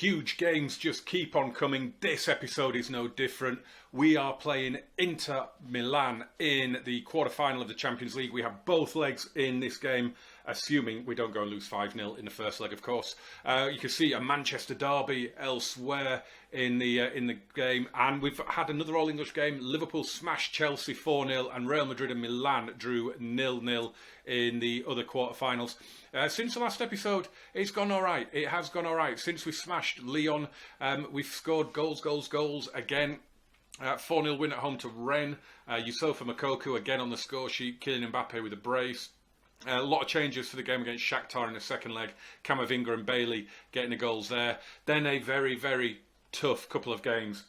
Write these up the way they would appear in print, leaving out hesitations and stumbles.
huge games just keep on coming. This episode is no different. We are playing Inter Milan in the quarter-final of the Champions League. We have both legs in this game, assuming we don't go and lose 5-0 in the first leg, of course. You can see a Manchester derby elsewhere in the game, and we've had another All-English game. Liverpool smashed Chelsea 4-0, and Real Madrid and Milan drew 0-0 in the other quarter-finals. Since the last episode, it's gone all right. It has gone all right. Since we smashed Lyon, we've scored goals again. 4-0 win at home to Rennes. Yusufa Moukoko again on the score sheet, killing Mbappe with a brace. A lot of changes for the game against Shakhtar in the second leg. Camavinga and Bailey getting the goals there. Then a very, very tough couple of games.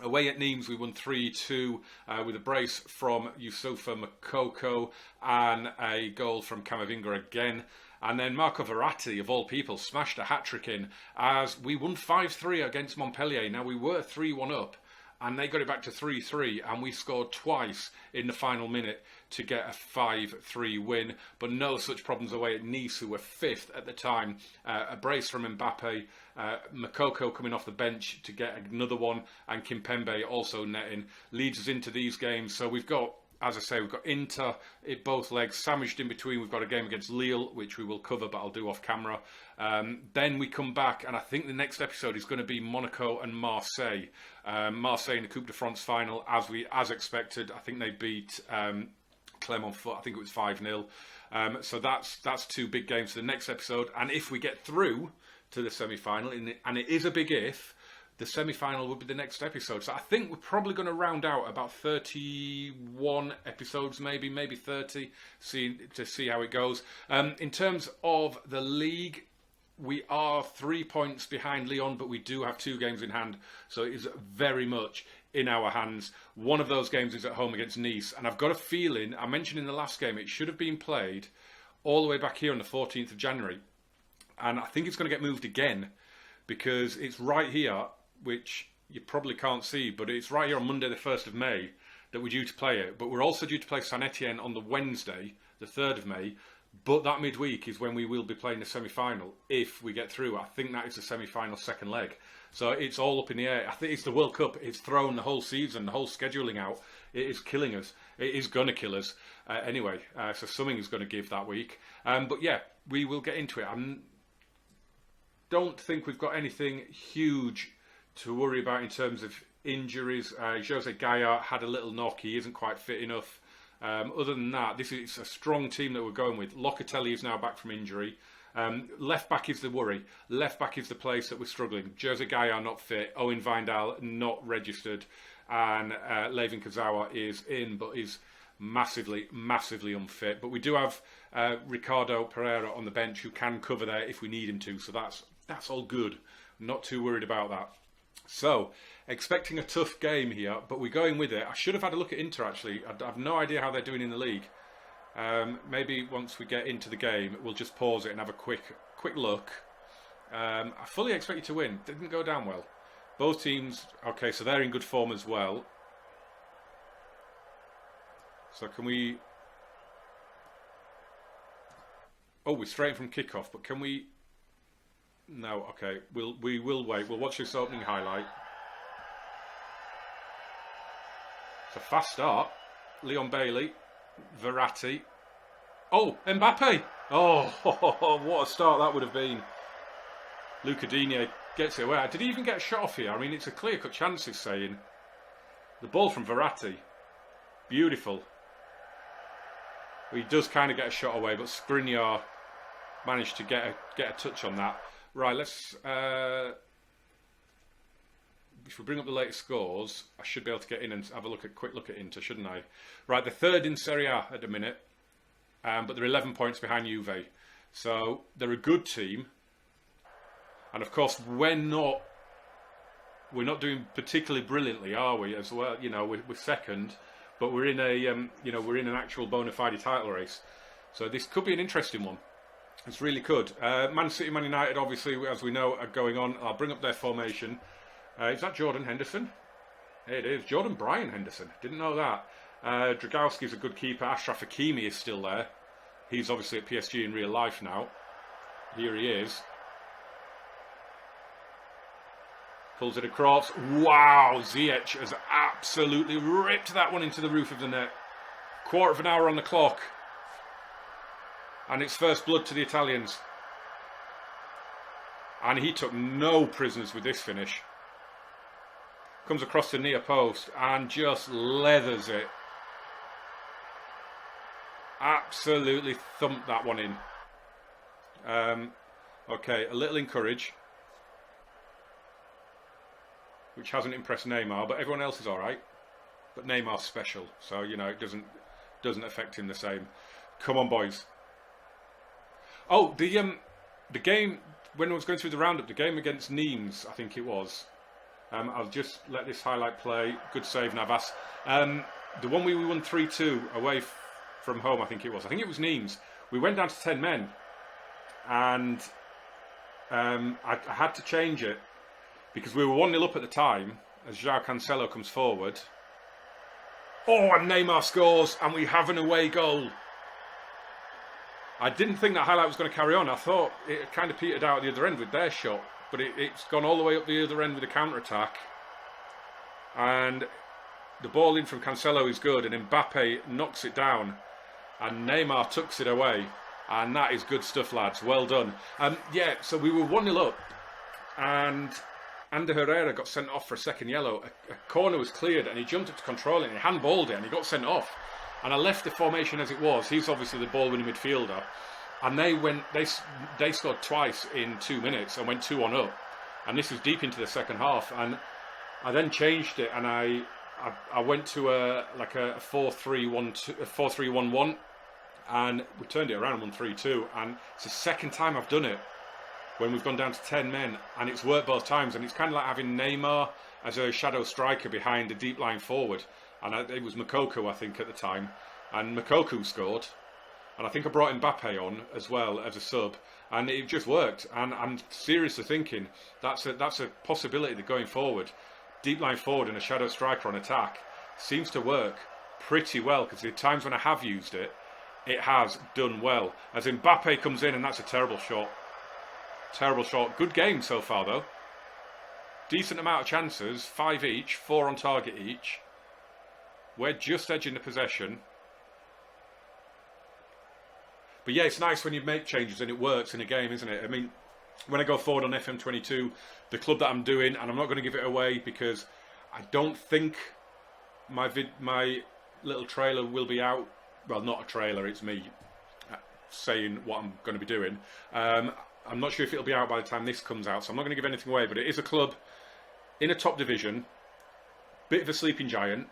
Away at Nimes, we won 3-2 with a brace from Yusufa Moukoko and a goal from Camavinga again. And then Marco Verratti, of all people, smashed a hat-trick in as we won 5-3 against Montpellier. Now, we were 3-1 up, and they got it back to 3-3, and we scored twice in the final minute to get a 5-3 win. But no such problems away at Nice, who were 5th at the time. A brace from Mbappe, Moukoko coming off the bench to get another one, and Kimpembe also netting. Leads us into these games. So we've got, as I say, we've got Inter at both legs, sandwiched in between. We've got a game against Lille, which we will cover, but I'll do off camera. Then we come back, and I think the next episode is going to be Monaco and Marseille. Marseille in the Coupe de France final, as expected. I think they beat Clermont-Foot. I think it was 5-0. So that's two big games for the next episode. And if we get through to the semi-final, and it is a big if, the semi-final will be the next episode. So I think we're probably going to round out about 31 episodes, maybe 30, to see how it goes. In terms of the league, we are 3 points behind Lyon, but we do have 2 games in hand. So it is very much in our hands. One of those games is at home against Nice. And I've got a feeling, I mentioned in the last game, it should have been played all the way back here on the 14th of January. And I think it's going to get moved again because it's right here, which you probably can't see, but it's right here on Monday the 1st of May that we're due to play it. But we're also due to play Saint Etienne on the Wednesday, the 3rd of May. But that midweek is when we will be playing the semi-final, if we get through. I think that is the semi-final second leg. So it's all up in the air. I think it's the World Cup. It's thrown the whole season, the whole scheduling out. It is killing us. It is going to kill us. Anyway, so something is going to give that week. But yeah, we will get into it. I don't think we've got anything huge to worry about in terms of injuries. Jose Gaillard had a little knock. He isn't quite fit enough. Other than that, this is a strong team that we're going with. Locatelli is now back from injury. Left back is the worry. Left back is the place that we're struggling. Jose Gaillard not fit. Owen Wijndal not registered. And Levin Kurzawa is in, but is massively unfit. But we do have Ricardo Pereira on the bench who can cover there if we need him to. So that's all good. Not too worried about that. So, expecting a tough game here, but we're going with it. I should have had a look at Inter, actually. I have no idea how they're doing in the league. Maybe once we get into the game, we'll just pause it and have a quick look. I fully expect you to win. Didn't go down well. Both teams, okay, so they're in good form as well. So can we... Oh, we're straight from kickoff, but can we... No, okay. We will wait. We'll watch this opening highlight. It's a fast start. Leon Bailey, Verratti. Oh, Mbappe! Oh, what a start that would have been. Luca Digne gets it away. Did he even get a shot off here? I mean, it's a clear-cut chance, he's saying. The ball from Verratti. Beautiful. He does kind of get a shot away, but Skriniar managed to get a touch on that. Right, let's... if we bring up the latest scores, I should be able to get in and have a quick look at Inter, shouldn't I? Right, they're 3rd in Serie A at the minute, but they're 11 points behind Juve. So they're a good team, and of course we're not doing particularly brilliantly, are we? As well, you know, we're second, but we're in we're in an actual bona fide title race. So this could be an interesting one. It's really could. Man City, Man United, obviously, as we know, are going on. I'll bring up their formation. Is that Jordan Henderson? It is. Jordan Brian Henderson. Didn't know that. Dragowski's a good keeper. Ashraf Hakimi is still there. He's obviously at PSG in real life now. Here he is. Pulls it across. Wow, Ziyech has absolutely ripped that one into the roof of the net. Quarter of an hour on the clock. And it's first blood to the Italians. And he took no prisoners with this finish. Comes across the near post and just leathers it. Absolutely thumped that one in. Okay, a little encourage. Which hasn't impressed Neymar, but everyone else is alright. But Neymar's special, so you know it doesn't affect him the same. Come on, boys. Oh, the game when I was going through the roundup, the game against Nimes, I think it was. I'll just let this highlight play. Good save, Navas. The one we won 3-2 away from home, I think it was. I think it was Nimes. We went down to 10 men, and I had to change it because we were 1-0 up at the time as João Cancelo comes forward. Oh, and Neymar scores, and we have an away goal. I didn't think that highlight was going to carry on. I thought it kind of petered out at the other end with their shot, but it's gone all the way up the other end with a counter-attack. And the ball in from Cancelo is good, and Mbappe knocks it down, and Neymar tucks it away. And that is good stuff, lads. Well done. Yeah, so we were 1-0 up, and Ander Herrera got sent off for a second yellow. A corner was cleared, and he jumped up to control it, and he handballed it, and he got sent off. And I left the formation as it was. He's obviously the ball-winning midfielder. And they scored twice in 2 minutes and went 2-1 up. And this was deep into the second half. And I then changed it, and I went to a 4-3-1-1, and we turned it around and won 3-2. And it's the second time I've done it when we've gone down to 10 men, and it's worked both times. And it's kind of like having Neymar as a shadow striker behind a deep line forward. And it was Moukoko, I think, at the time. And Moukoko scored. And I think I brought Mbappe on as well as a sub. And it just worked. And I'm seriously thinking that's a possibility that going forward, deep line forward and a shadow striker on attack seems to work pretty well. Because the times when I have used it, it has done well. As Mbappe comes in, and that's a terrible shot. Terrible shot. Good game so far, though. Decent amount of chances. 5 each. 4 on target each. We're just edging the possession. But yeah, it's nice when you make changes and it works in a game, isn't it? I mean, when I go forward on FM22, the club that I'm doing, and I'm not going to give it away because I don't think my little trailer will be out. Well, not a trailer, it's me saying what I'm going to be doing. I'm not sure if it'll be out by the time this comes out, so I'm not going to give anything away, but it is a club in a top division, bit of a sleeping giant.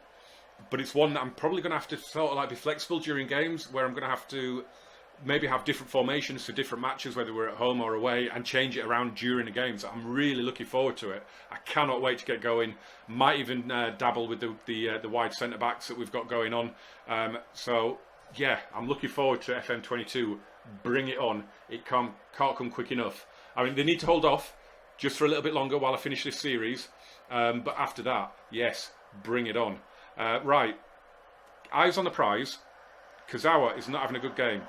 But it's one that I'm probably going to have to sort of like be flexible during games, where I'm going to have to maybe have different formations for different matches, whether we're at home or away, and change it around during the games. I'm really looking forward to it. I cannot wait to get going. Might even dabble with the wide centre backs that we've got going on. So yeah, I'm looking forward to FM22. Bring it on. It can't come quick enough. I mean, they need to hold off just for a little bit longer while I finish this series. But after that, yes, bring it on. Right, eyes on the prize. Kurzawa is not having a good game.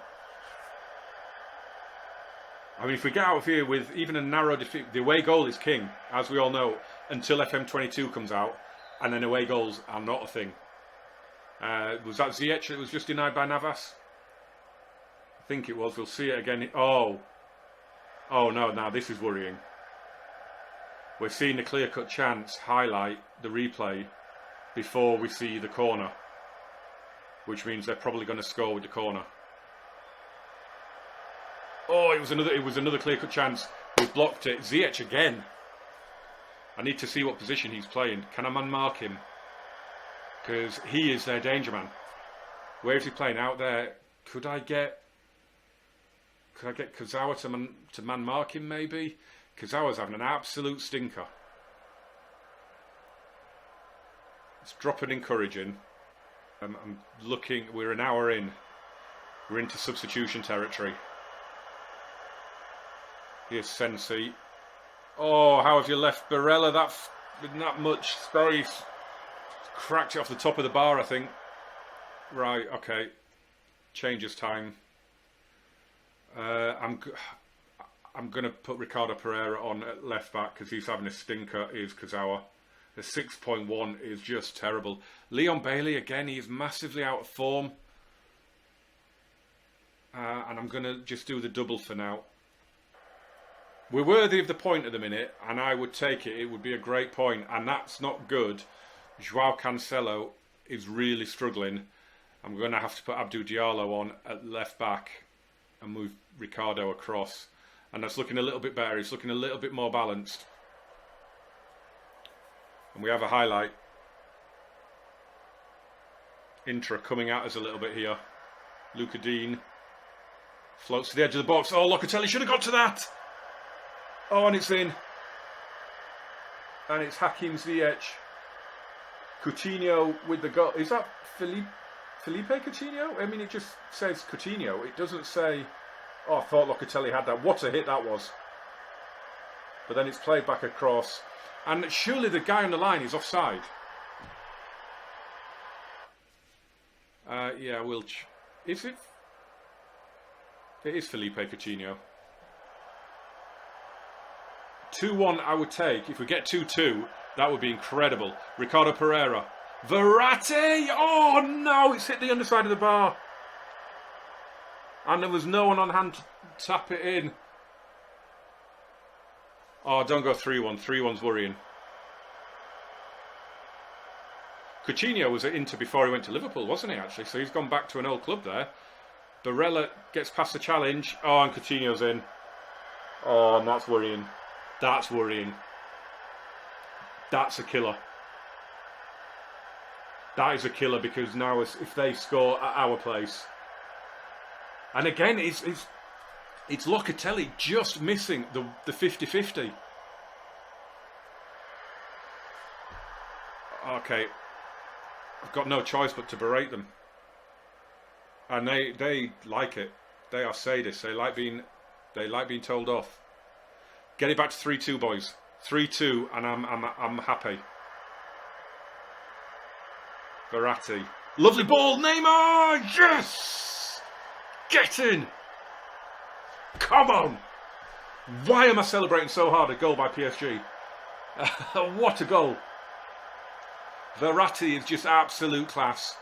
I mean, if we get out of here with even a narrow defeat, the away goal is king, as we all know, until FM22 comes out, and then away goals are not a thing. Was that Ziyech that was just denied by Navas? I think it was. We'll see it again. Oh no, now this is worrying. We're seeing the clear-cut chance highlight the replay before we see the corner, which means they're probably going to score with the corner. Oh, it was another clear-cut chance. We've blocked it. Ziyech again. I need to see what position he's playing. Can I man-mark him? Because he is their danger man. Where is he playing? Out there. Could I get Kurzawa to man-mark him, maybe? Kurzawa's having an absolute stinker. It's dropping encouraging. I'm looking. We're an hour in. We're into substitution territory. Here's Sensi. Oh, how have you left Barella with that much space? Cracked it off the top of the bar, I think. Right, okay. Changes time. I'm going to put Ricardo Pereira on at left back because he's having a stinker, is Kazawa. The 6.1 is just terrible. Leon Bailey, again, he is massively out of form. And I'm going to just do the double for now. We're worthy of the point at the minute, and I would take it. It would be a great point, and that's not good. Joao Cancelo is really struggling. I'm going to have to put Abdou Diallo on at left back and move Ricardo across. And that's looking a little bit better. He's looking a little bit more balanced. And we have a highlight. Intra coming at us a little bit here. Luca Dean floats to the edge of the box. Oh, Locatelli should have got to that. Oh, and it's in. And it's Hakim Ziyech. Coutinho with the goal. Is that Felipe Coutinho? I mean, it just says Coutinho. It doesn't say... Oh, I thought Locatelli had that. What a hit that was. But then it's played back across. And surely the guy on the line is offside. Yeah, is it? It is Felipe Coutinho. 2-1 I would take. If we get 2-2, that would be incredible. Ricardo Pereira. Verratti! Oh no, it's hit the underside of the bar. And there was no one on hand to tap it in. Oh, don't go 3-1. 3-1's worrying. Coutinho was at Inter before he went to Liverpool, wasn't he, actually? So he's gone back to an old club there. Barella gets past the challenge. Oh, and Coutinho's in. Oh, and that's worrying. That's worrying. That's a killer. That is a killer, because now if they score at our place... And again, it's Locatelli just missing the 50-50. Okay. I've got no choice but to berate them. And they like it. They are sadists. They like being told off. Get it back to 3-2, boys. 3-2, and I'm happy. Verratti. Lovely ball, Neymar! Yes! Get in! Come on! Why am I celebrating so hard a goal by PSG? What a goal! Verratti is just absolute class.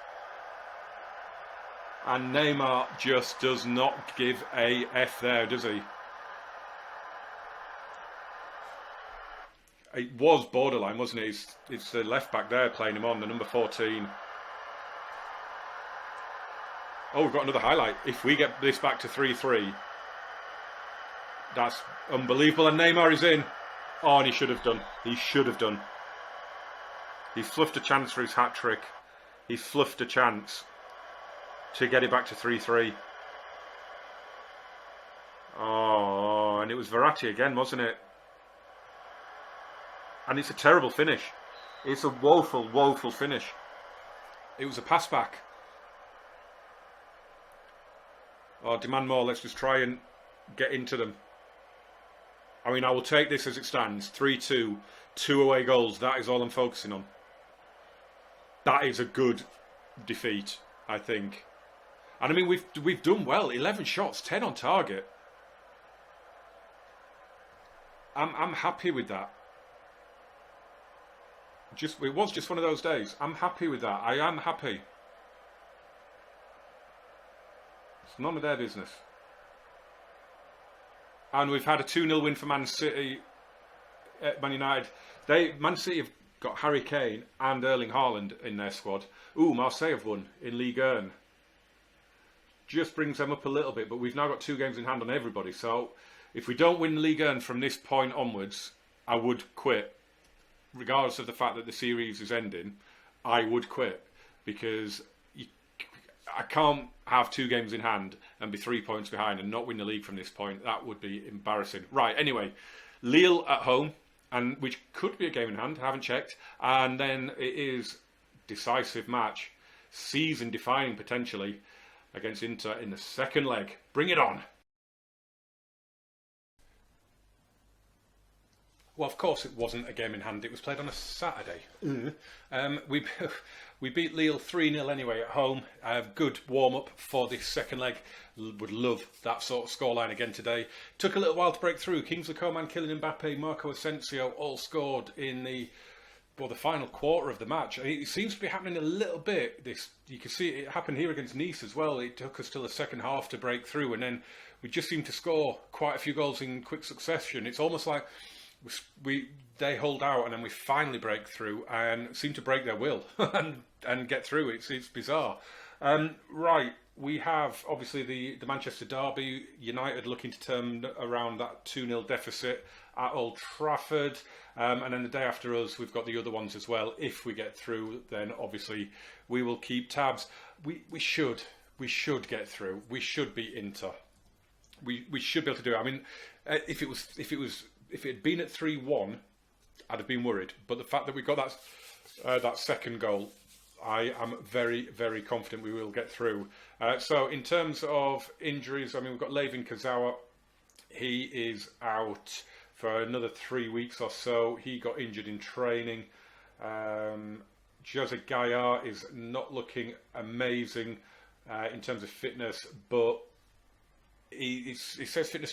And Neymar just does not give a F there, does he? It was borderline, wasn't it? It's the left back there playing him on, the number 14. Oh, we've got another highlight. If we get this back to 3-3, that's unbelievable. And Neymar is in. Oh, and he should have done. He should have done. He fluffed a chance for his hat-trick. He fluffed a chance to get it back to 3-3. Oh, and it was Verratti again, wasn't it? And it's a terrible finish. It's a woeful, woeful finish. It was a pass back. Oh, demand more. Let's just try and get into them. I mean, I will take this as it stands. 3-2, 2 away goals. That is all I'm focusing on. That is a good defeat, I think. And I mean, we've done well. 11 shots, 10 on target. I'm happy with that. It was just one of those days. I'm happy with that. I am happy. It's none of their business. And we've had a 2-0 win for Man City. Man United. Man City have got Harry Kane and Erling Haaland in their squad. Ooh, Marseille have won in Ligue 1. Just brings them up a little bit, but we've now got 2 games in hand on everybody. So if we don't win Ligue 1 from this point onwards, I would quit. Regardless of the fact that the series is ending, I would quit, because I can't have 2 games in hand and be 3 points behind and not win the league from this point. That would be embarrassing. Right, anyway, Lille at home, and which could be a game in hand, I haven't checked. And then it is decisive match, season defining potentially, against Inter in the second leg. Bring it on. Well, of course, it wasn't a game in hand. It was played on a Saturday. We we beat Lille 3-0 anyway at home. Good warm-up for this second leg. Would love that sort of scoreline again today. Took a little while to break through. Kingsley Coman, Kylian Mbappe, Marco Asensio all scored in the final quarter of the match. It seems to be happening a little bit. You can see it happened here against Nice as well. It took us till the second half to break through, and then we just seemed to score quite a few goals in quick succession. It's almost like they hold out and then we finally break through and seem to break their will and get through. It's bizarre. Right, we have obviously the Manchester derby. United looking to turn around that 2-0 deficit at Old Trafford, and then the day after us we've got the other ones as well. If we get through, then obviously we will keep tabs. We should get through. We should be Inter. We should be able to do it. I mean, if it had been at 3-1, I'd have been worried. But the fact that we got that second goal, I am very, very confident we will get through. So in terms of injuries, I mean, we've got Levin Kazawa. He is out for another 3 weeks or so. He got injured in training. Jose Gaillard is not looking amazing in terms of fitness, but he says fitness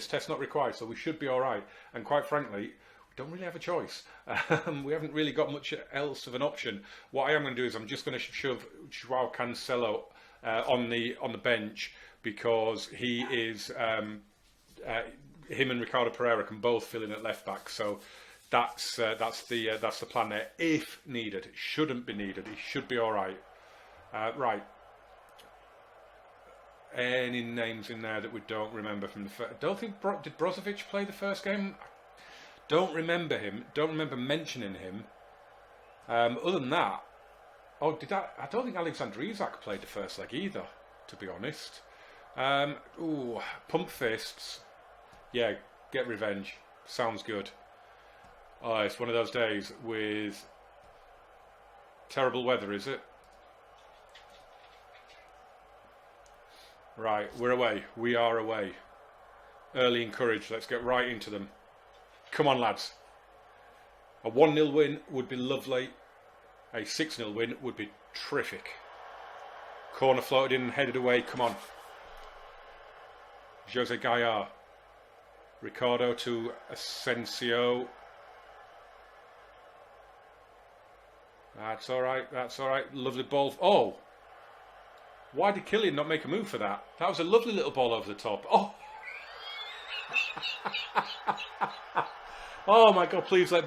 test not required, so we should be all right. And quite frankly, we don't really have a choice. We haven't really got much else of an option. What I am going to do is I'm just going to shove Joao Cancelo on the bench, because he is him and Ricardo Pereira can both fill in at left back. So that's the plan there. If needed, it shouldn't be needed. He should be all right. Right. Any names in there that we don't remember from the first? I don't think did Brozovic play the first game? Don't remember him. Don't remember mentioning him. Other than that, I don't think Alexander Isak played the first leg either, to be honest. Pump fists. Yeah, get revenge. Sounds good. Oh, it's one of those days with terrible weather, is it? Right, we're away. We are away. Early encouraged. Let's get right into them. Come on, lads. A 1-0 win would be lovely. A 6-0 win would be terrific. Corner floated in and headed away. Come on. Jose Gaillard. Ricardo to Asensio. That's all right. That's all right. Lovely ball. Oh! Why did Kylian not make a move for that? That was a lovely little ball over the top. Oh! Oh my God! Please let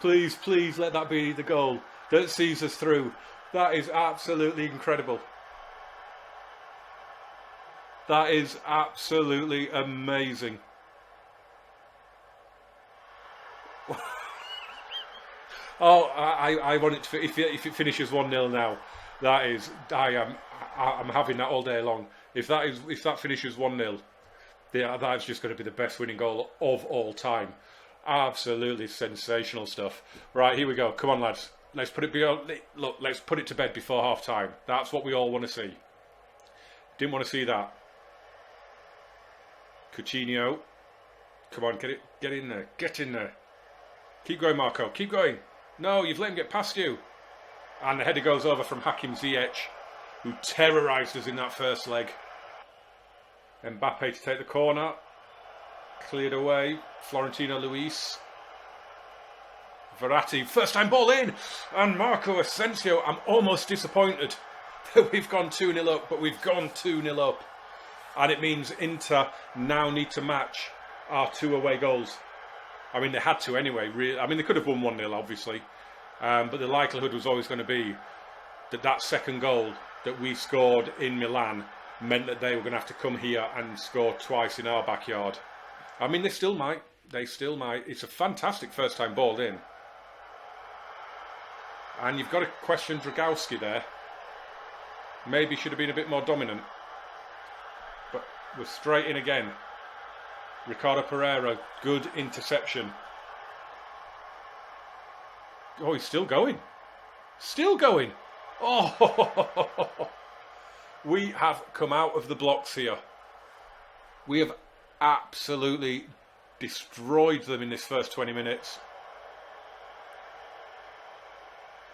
that be the goal that sees us through. That is absolutely incredible. That is absolutely amazing. Oh, I want it to. If it finishes 1-0 now, that is. I'm having that all day long. If that finishes 1-0, that's just going to be the best winning goal of all time. Absolutely sensational stuff. Right, here we go. Come on, lads. Let's put it to bed before half time. That's what we all want to see. Didn't want to see that. Coutinho. Come on, get in there. Get in there. Keep going, Marco. Keep going. No, you've let him get past you. And the header goes over from Hakim Ziyech, who terrorised us in that first leg. Mbappe to take the corner. Cleared away. Florentino Luis. Verratti, first time ball in. And Marco Asensio. I'm almost disappointed that we've gone 2-0 up, but we've gone 2-0 up. And it means Inter now need to match our 2 away goals. I mean, they had to anyway. I mean, they could have won 1-0, obviously. But the likelihood was always going to be that second goal that we scored in Milan meant that they were going to have to come here and score twice in our backyard. I mean, they still might. It's a fantastic first time ball in. And you've got to question Dragowski there. Maybe should have been a bit more dominant. But we're straight in again. Ricardo Pereira, good interception. Oh, he's still going. Still going. Oh, we have come out of the blocks here. We have absolutely destroyed them in this first 20 minutes.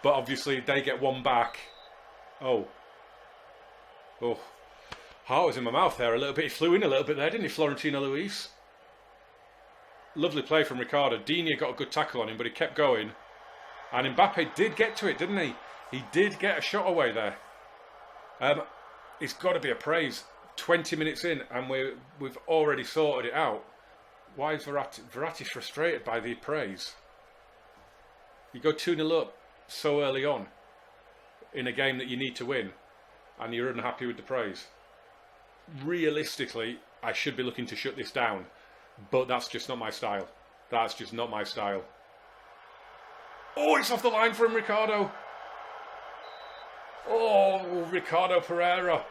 But obviously they get one back. Oh. Heart was in my mouth there a little bit. He flew in a little bit there, didn't he, Florentino Luis? Lovely play from Ricardo. Digne got a good tackle on him, but he kept going. And Mbappe did get to it, didn't he? He did get a shot away there. It's got to be a praise. 20 minutes in, and we've already sorted it out. Why is Verratti frustrated by the praise? You go 2-0 up so early on in a game that you need to win, and you're unhappy with the praise. Realistically, I should be looking to shut this down, but that's just not my style. That's just not my style. Oh, it's off the line from Ricardo. Oh, Ricardo Pereira.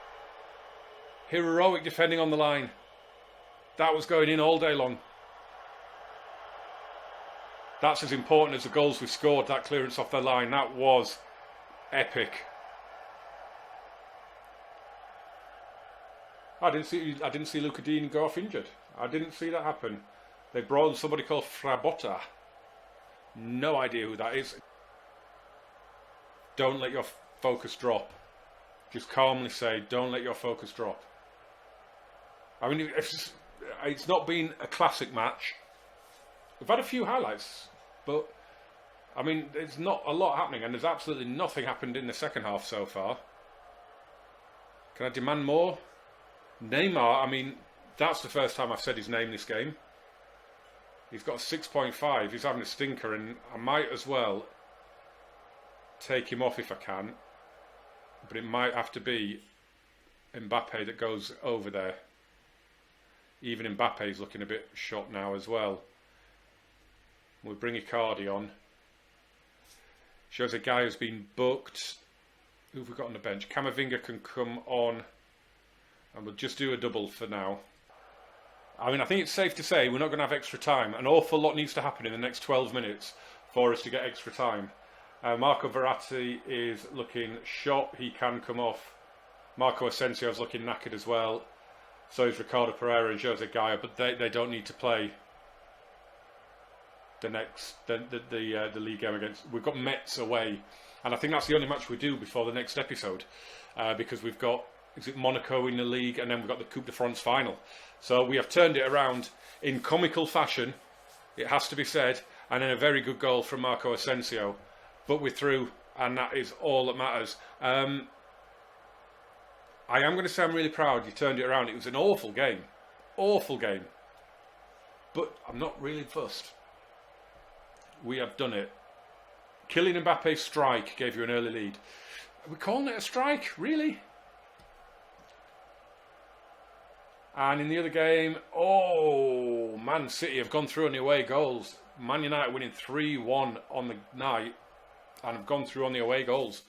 Heroic defending on the line. That was going in all day long. That's as important as the goals we scored, that clearance off the line. That was epic. I didn't see Luca Digne go off injured. I didn't see that happen. They brought in somebody called Frabotta. No idea who that is. Don't let your focus drop. Just calmly say, don't let your focus drop. I mean, it's not been a classic match. We've had a few highlights, but I mean, there's not a lot happening, and there's absolutely nothing happened in the second half so far. Can I demand more? Neymar, I mean, that's the first time I've said his name this game. He's got a 6.5. He's having a stinker, and I might as well take him off if I can. But it might have to be Mbappe that goes over there. Even Mbappe's looking a bit shot now as well. We'll bring Icardi on. Shows a guy who's been booked. Who have we got on the bench? Camavinga can come on. And we'll just do a double for now. I mean, I think it's safe to say we're not going to have extra time. An awful lot needs to happen in the next 12 minutes for us to get extra time. Marco Verratti is looking shot. He can come off. Marco Asensio's looking knackered as well. So is Ricardo Pereira and Jose Gaia, but they don't need to play the league game against. We've got Metz away, and I think that's the only match we do before the next episode, because we've got Monaco in the league, and then we've got the Coupe de France final. So we have turned it around in comical fashion, it has to be said, and then a very good goal from Marco Asensio. But we're through, and that is all that matters. I am going to say I'm really proud you turned it around. It was an awful game. Awful game. But I'm not really fussed. We have done it. Kylian Mbappe's strike gave you an early lead. Are we calling it a strike? Really? And in the other game, oh, Man City have gone through on the away goals. Man United winning 3-1 on the night and have gone through on the away goals.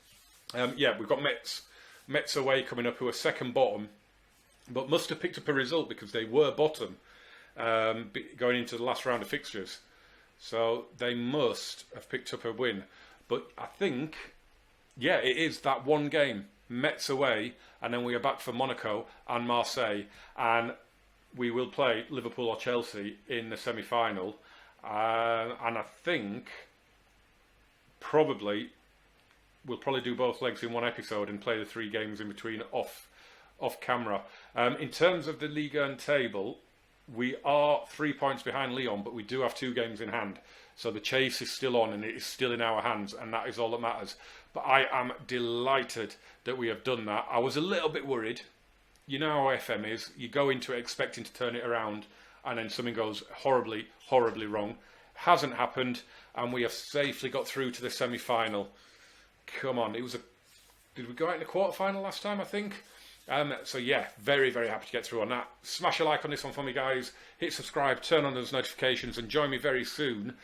Yeah, we've got Metz away coming up, who are second bottom, but must have picked up a result because they were bottom going into the last round of fixtures. So they must have picked up a win. But I think, yeah, it is that one game, Metz away, and then we are back for Monaco and Marseille, and we will play Liverpool or Chelsea in the semi-final. And I think we'll probably do both legs in one episode and play the 3 games in between off camera. In terms of the Ligue 1 table, we are 3 points behind Lyon, but we do have 2 games in hand. So the chase is still on and it is still in our hands, and that is all that matters. But I am delighted that we have done that. I was a little bit worried. You know how FM is. You go into it expecting to turn it around, and then something goes horribly, horribly wrong. Hasn't happened, and we have safely got through to the semi-final. Come on, did we go out in the quarter-final last time, I think? So yeah, very, very happy to get through on that. Smash a like on this one for me, guys. Hit subscribe, turn on those notifications, and join me very soon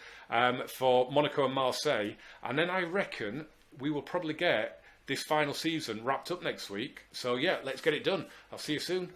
for Monaco and Marseille. And then I reckon we will probably get this final season wrapped up next week. So yeah, let's get it done. I'll see you soon.